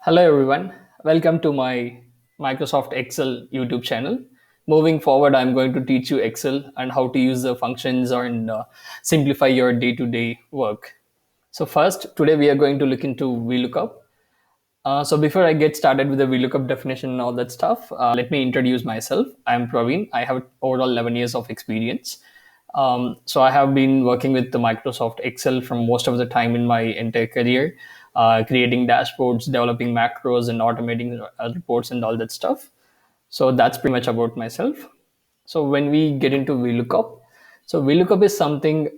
Hello everyone, welcome to my Microsoft Excel YouTube channel. Moving forward, I'm going to teach you Excel and how to use the functions and simplify your day-to-day work. So first, today we are going to look into VLOOKUP. So before I get started with the VLOOKUP definition and all that stuff, let me introduce myself. I'm Praveen. I have overall 11 years of experience. So I have been working with the Microsoft Excel from most of the time in my entire career, creating dashboards, developing macros, and automating reports and all that stuff. So that's pretty much about myself. So when we get into VLOOKUP, so VLOOKUP is something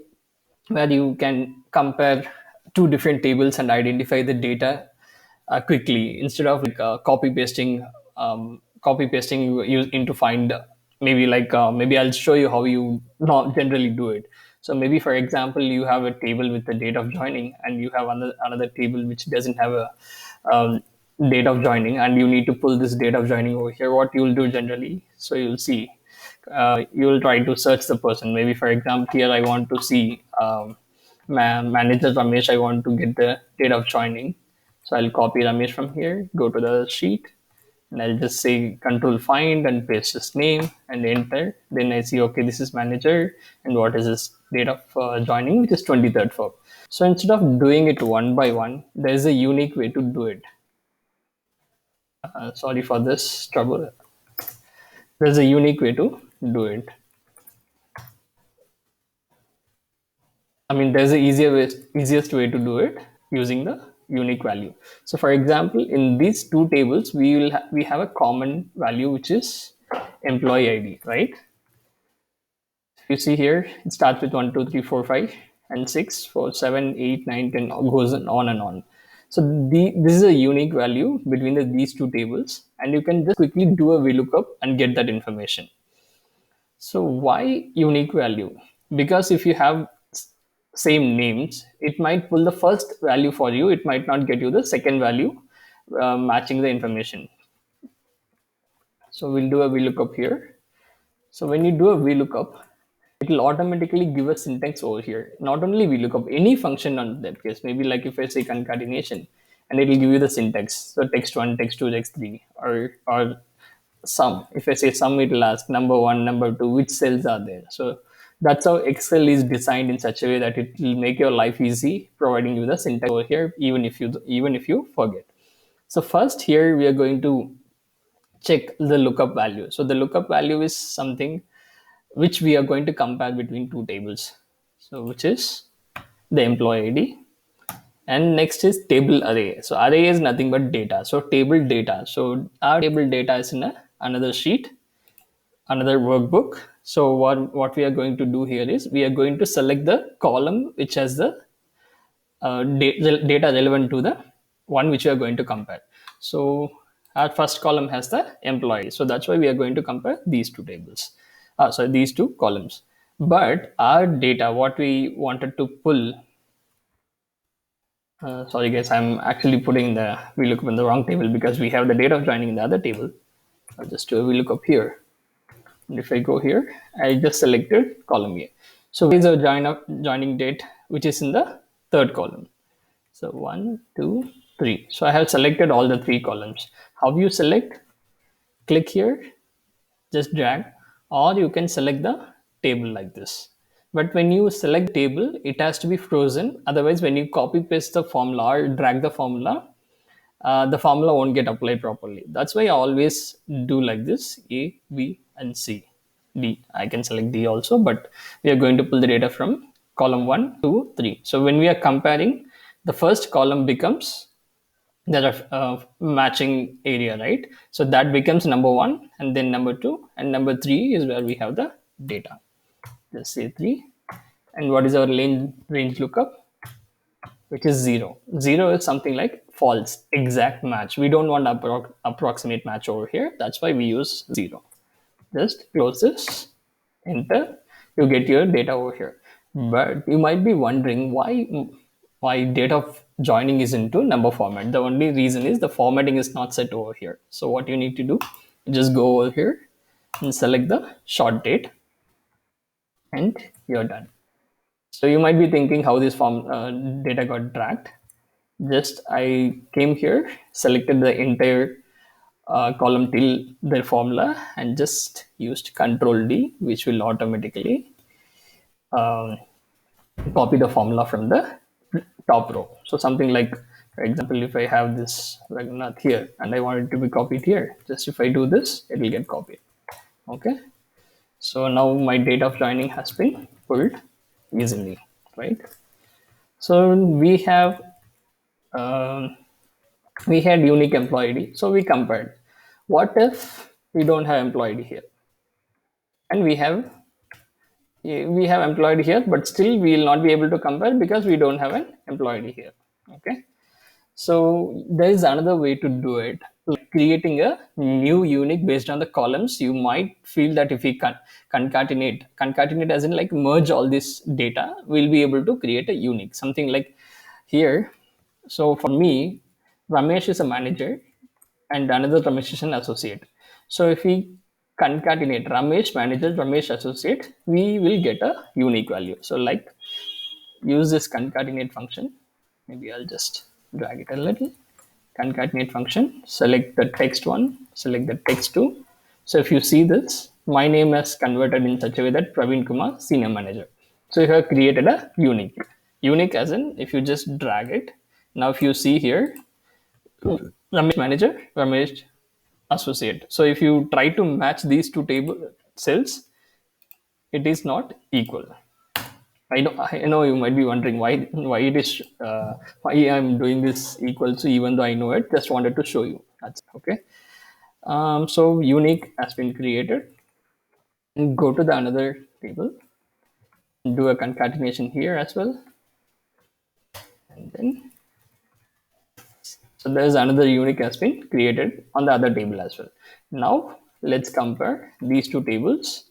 where you can compare two different tables and identify the data quickly instead of copy pasting you into find maybe I'll show you how you not generally do it. So maybe for example you have a table with the date of joining and you have another table which doesn't have a um, date of joining, and you need to pull this date of joining over here. What you'll do generally, so you'll see, you'll try to search the person. Maybe for example here I want to see manager Ramesh. I want to get the date of joining, so I'll copy Ramesh from here, go to the sheet, and I'll just say control find and paste his name and enter. Then I see, okay, this is manager and what is his date of joining, which is 23rd Feb. So instead of doing it one by one, there's a unique way to do it. Sorry for this trouble. There's a unique way to do it. I mean, there's the easiest way to do it using the unique value. So, for example, in these two tables, we have a common value which is employee ID, right? You see here, it starts with 1, 2, 3, 4, 5, and 6, 4, 7, 8, 9, 10, goes on and on. So this is a unique value between these two tables, and you can just quickly do a VLOOKUP and get that information. So why unique value? Because if you have same names, it might pull the first value for you. It might not get you the second value matching the information. So we'll do a VLOOKUP here. So when you do a VLOOKUP, it will automatically give a syntax over here. Not only VLOOKUP, any function on that case. Maybe like if I say concatenation, and it will give you the syntax. So text one, text two, text three, or sum. If I say sum, it will ask number one, number two, which cells are there. So that's how Excel is designed in such a way that it will make your life easy, providing you the syntax over here, even if you forget. So first here we are going to check the lookup value. So the lookup value is something which we are going to compare between two tables. So which is the employee ID, and next is table array. So array is nothing but data. So table data. So our table data is in another sheet, another workbook. So what we are going to do here is we are going to select the column which has the data relevant to the one which we are going to compare. So our first column has the employee. So that's why we are going to compare these two tables. These two columns. But our data, what we wanted to pull, sorry guys, I'm actually putting the VLOOKUP in the wrong table because we have the date of joining in the other table. I'll just do a VLOOKUP here. And if I go here, I just selected column A. So here's our joining date, which is in the third column. So 1, 2, 3. So I have selected all the three columns. How you select? Click here, just drag, or you can select the table like this. But when you select table, it has to be frozen. Otherwise, when you copy paste the formula or drag the formula won't get applied properly. That's why I always do like this: A, B, and C. D. I can select D also, but we are going to pull the data from column 1, 2, 3. So when we are comparing, the first column becomes the matching area, right? So that becomes number 1, and then number 2, and number 3 is where we have the data. Just say 3. And what is our range lookup? Which is 0. 0 is something like false, exact match. We don't want approximate match over here. That's why we use 0. Just close this, enter, you get your data over here. But you might be wondering why date of joining is into number format. The only reason is the formatting is not set over here. So what you need to do, just go over here and select the short date, and you're done. So you might be thinking how this form data got dragged. Just I came here, selected the entire column till the formula, and just used Control D, which will automatically um, copy the formula from the top row. So something like, for example, if I have this Raghunath here and I want it to be copied here, just if I do this, it will get copied. Okay. So now my date of joining has been pulled easily, right? So um, we had unique employee ID. So we compared. What if we don't have employee ID here, and we have employee here, but still we will not be able to compare because we don't have an employee here. Okay. So there is another way to do it, like creating a new unique based on the columns. You might feel that if we concatenate as in like merge all this data, we'll be able to create a unique something like here. So for me, Ramesh is a manager and another Ramesh is an associate. So if we concatenate Ramesh manager, Ramesh associate, we will get a unique value. So like use this concatenate function. Maybe I'll just drag it a little. Concatenate function, select the text one, select the text two. So if you see this, my name is converted in such a way that Praveen Kumar, senior manager. So you have created a unique. Unique as in if you just drag it. Now if you see here, Ramesh manager, Ramesh associate. So if you try to match these two table cells, it is not equal. I know you might be wondering why it is why I'm doing this equal to, even though I know it. Just wanted to show you. That's okay. So unique has been created. Go to the another table. Do a concatenation here as well, and then so there's another unique has been created on the other table as well. Now let's compare these two tables.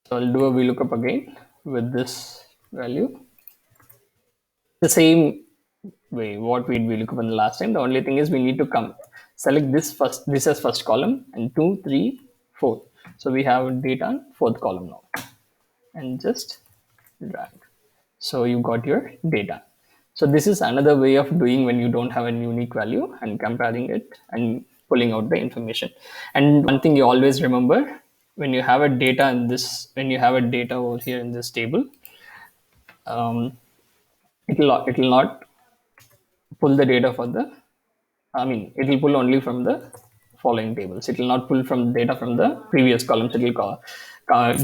So I'll do a VLOOKUP again with this value. The same way what we did VLOOKUP in the last time. The only thing is we need to come select this as first column, and 2, 3, 4. So we have data on fourth column now, and just drag. So you got your data. So this is another way of doing when you don't have a unique value and comparing it and pulling out the information. And one thing you always remember, when you have a data in this, when you have a data over here in this table, um, it will not pull the data for the, I mean, it will pull only from the following tables. It will not pull from data from the previous columns. It will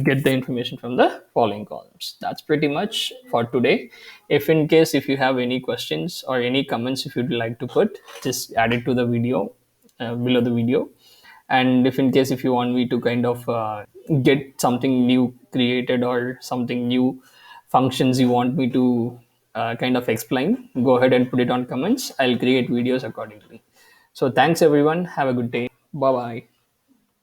get the information from the following columns. That's pretty much for today. If in case if you have any questions or any comments if you'd like to put, just add it to the video below the video. And if in case if you want me to kind of get something new created or something new functions you want me to kind of explain, go ahead and put it on comments. I'll create videos accordingly. So thanks everyone, have a good day. Bye bye.